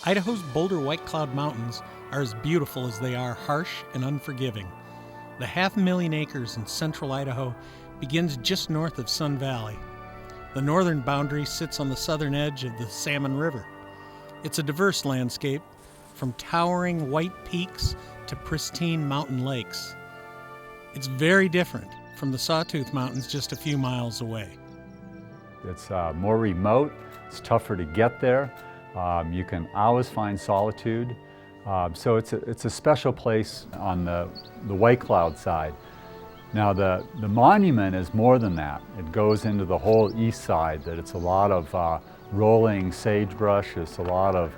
Idaho's Boulder-White Cloud mountains are as beautiful as they are harsh and unforgiving. The 500,000 acres in central Idaho begins just north of Sun Valley. The northern boundary sits on the southern edge of the Salmon River. It's a diverse landscape, from towering white peaks to pristine mountain lakes. It's very different from the Sawtooth Mountains just a few miles away. It's more remote, it's tougher to get there. You can always find solitude. So it's a special place on the White Cloud side. Now the monument is more than that. It goes into the whole east side, that it's a lot of rolling sagebrush, it's a lot of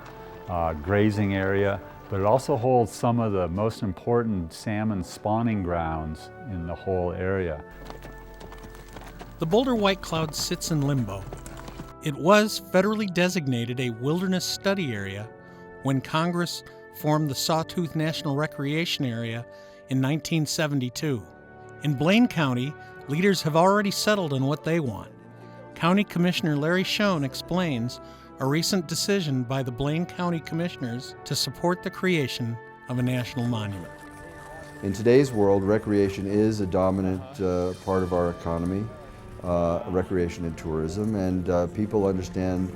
grazing area, but it also holds some of the most important salmon spawning grounds in the whole area. The Boulder-White Cloud sits in limbo. It was federally designated a wilderness study area when Congress formed the Sawtooth National Recreation Area in 1972. In Blaine County, leaders have already settled on what they want. County Commissioner Larry Schoen explains a recent decision by the Blaine County Commissioners to support the creation of a national monument. In today's world, recreation is a dominant part of our economy. Recreation and tourism, and people understand,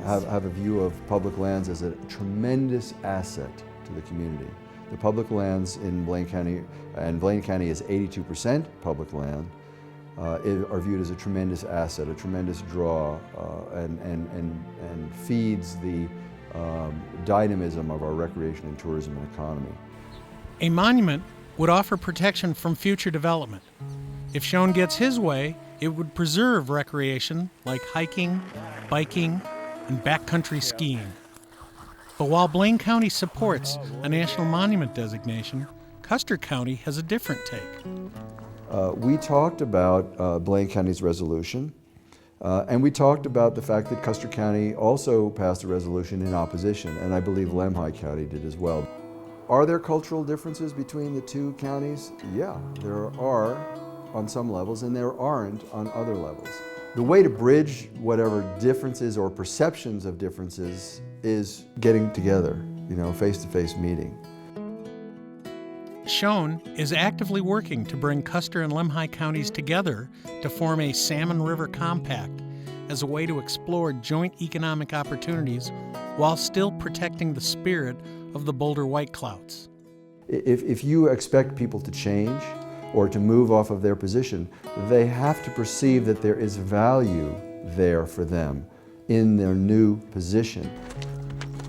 have a view of public lands as a tremendous asset to the community. The public lands in Blaine County, and Blaine County is 82% public land, are viewed as a tremendous asset, a tremendous draw, and feeds the dynamism of our recreation and tourism and economy. A monument would offer protection from future development. If Schoen gets his way, it would preserve recreation like hiking, biking, and backcountry skiing. But while Blaine County supports a national monument designation, Custer County has a different take. We talked about Blaine County's resolution, and we talked about the fact that Custer County also passed a resolution in opposition, and I believe Lemhi County did as well. Are there cultural differences between the two counties? Yeah, there are on some levels, and there aren't on other levels. The way to bridge whatever differences or perceptions of differences is getting together, face-to-face meeting. Schoen is actively working to bring Custer and Lemhi counties together to form a Salmon River Compact as a way to explore joint economic opportunities while still protecting the spirit of the Boulder-White Clouds. If you expect people to change or to move off of their position, they have to perceive that there is value there for them in their new position.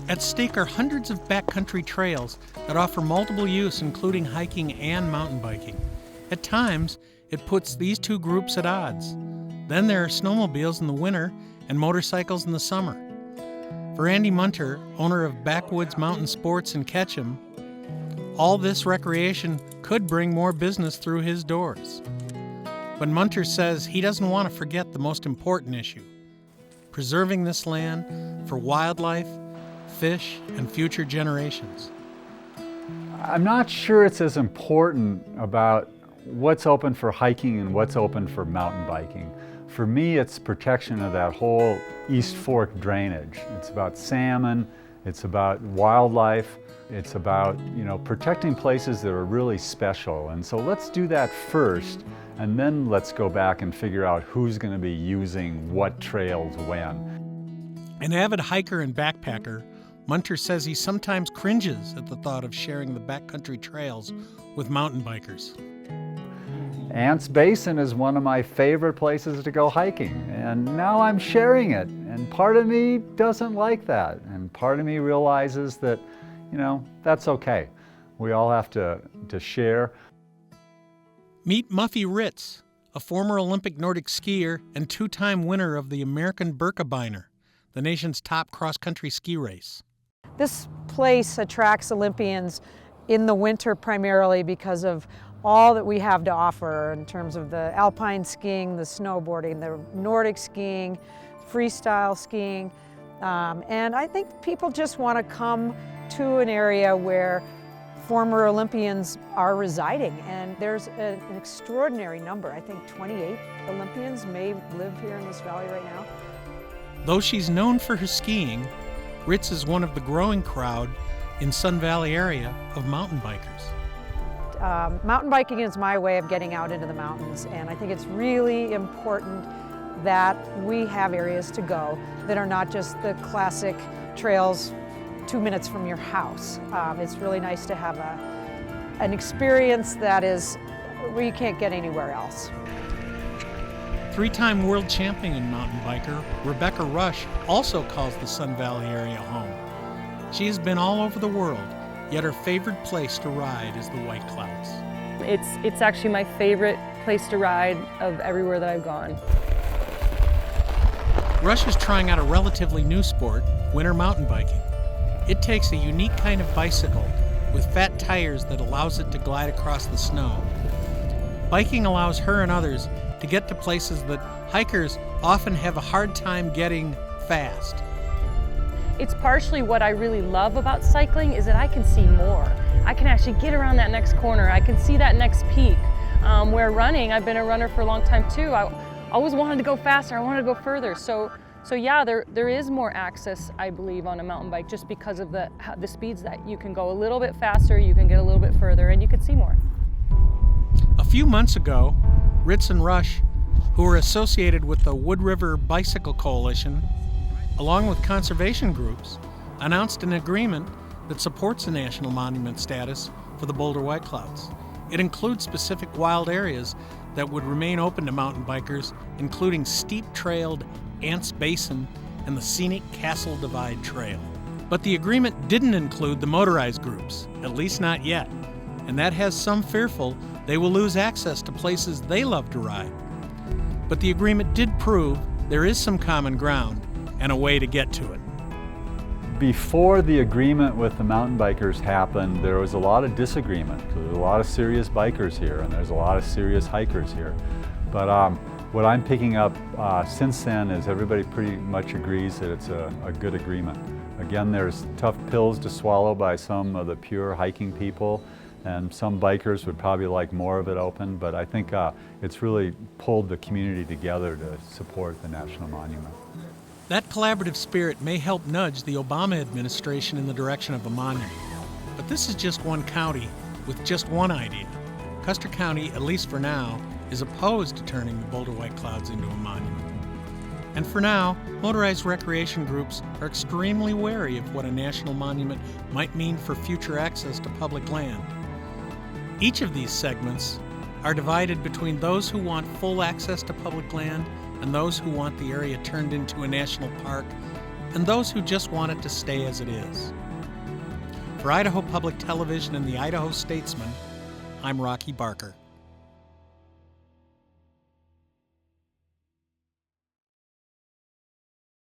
At stake are hundreds of backcountry trails that offer multiple use, including hiking and mountain biking. At times, it puts these two groups at odds. Then there are snowmobiles in the winter and motorcycles in the summer. For Andy Munter, owner of Backwoods Mountain Sports in Ketchum, all this recreation could bring more business through his doors. But Munter says he doesn't want to forget the most important issue: preserving this land for wildlife, fish, and future generations. I'm not sure it's as important about what's open for hiking and what's open for mountain biking. For me, it's protection of that whole East Fork drainage. It's about salmon, it's about wildlife, it's about, protecting places that are really special. And so let's do that first, and then let's go back and figure out who's going to be using what trails when. An avid hiker and backpacker, Munter says he sometimes cringes at the thought of sharing the backcountry trails with mountain bikers. Ants Basin is one of my favorite places to go hiking, and now I'm sharing it, and part of me doesn't like that, and part of me realizes that, that's okay. We all have to share. Meet Muffy Ritz, a former Olympic Nordic skier and two-time winner of the American Birkebeiner, the nation's top cross-country ski race. This place attracts Olympians in the winter primarily because of all that we have to offer in terms of the alpine skiing, the snowboarding, the Nordic skiing, freestyle skiing. And I think people just want to come to an area where former Olympians are residing. And there's an extraordinary number. I think 28 Olympians may live here in this valley right now. Though she's known for her skiing, Ritz is one of the growing crowd in Sun Valley area of mountain bikers. Mountain biking is my way of getting out into the mountains, and I think it's really important that we have areas to go that are not just the classic trails 2 minutes from your house. It's really nice to have an experience that is where you can't get anywhere else. Three-time world champion mountain biker Rebecca Rush also calls the Sun Valley area home. She has been all over the world, yet her favorite place to ride is the White Clouds. It's actually my favorite place to ride of everywhere that I've gone. Rush is trying out a relatively new sport, winter mountain biking. It takes a unique kind of bicycle with fat tires that allows it to glide across the snow. Biking allows her and others to get to places that hikers often have a hard time getting fast. It's partially what I really love about cycling is that I can see more. I can actually get around that next corner. I can see that next peak. Where running, I've been a runner for a long time too. I always wanted to go faster. I wanted to go further. So yeah, there is more access, I believe, on a mountain bike just because of the speeds that you can go a little bit faster, you can get a little bit further, and you can see more. A few months ago, Ritz and Rush, who are associated with the Wood River Bicycle Coalition, along with conservation groups, announced an agreement that supports the national monument status for the Boulder-White Clouds. It includes specific wild areas that would remain open to mountain bikers, including steep-trailed Ants Basin and the scenic Castle Divide Trail. But the agreement didn't include the motorized groups, at least not yet, and that has some fearful they will lose access to places they love to ride. But the agreement did prove there is some common ground and a way to get to it. Before the agreement with the mountain bikers happened, there was a lot of disagreement. There's a lot of serious bikers here, and there's a lot of serious hikers here. But what I'm picking up since then is everybody pretty much agrees that it's a good agreement. Again, there's tough pills to swallow by some of the pure hiking people, and some bikers would probably like more of it open, but I think it's really pulled the community together to support the National Monument. That collaborative spirit may help nudge the Obama administration in the direction of a monument. But this is just one county with just one idea. Custer County, at least for now, is opposed to turning the Boulder-White Clouds into a monument. And for now, motorized recreation groups are extremely wary of what a national monument might mean for future access to public land. Each of these segments are divided between those who want full access to public land and those who want the area turned into a national park and those who just want it to stay as it is. For Idaho Public Television and the Idaho Statesman, I'm Rocky Barker.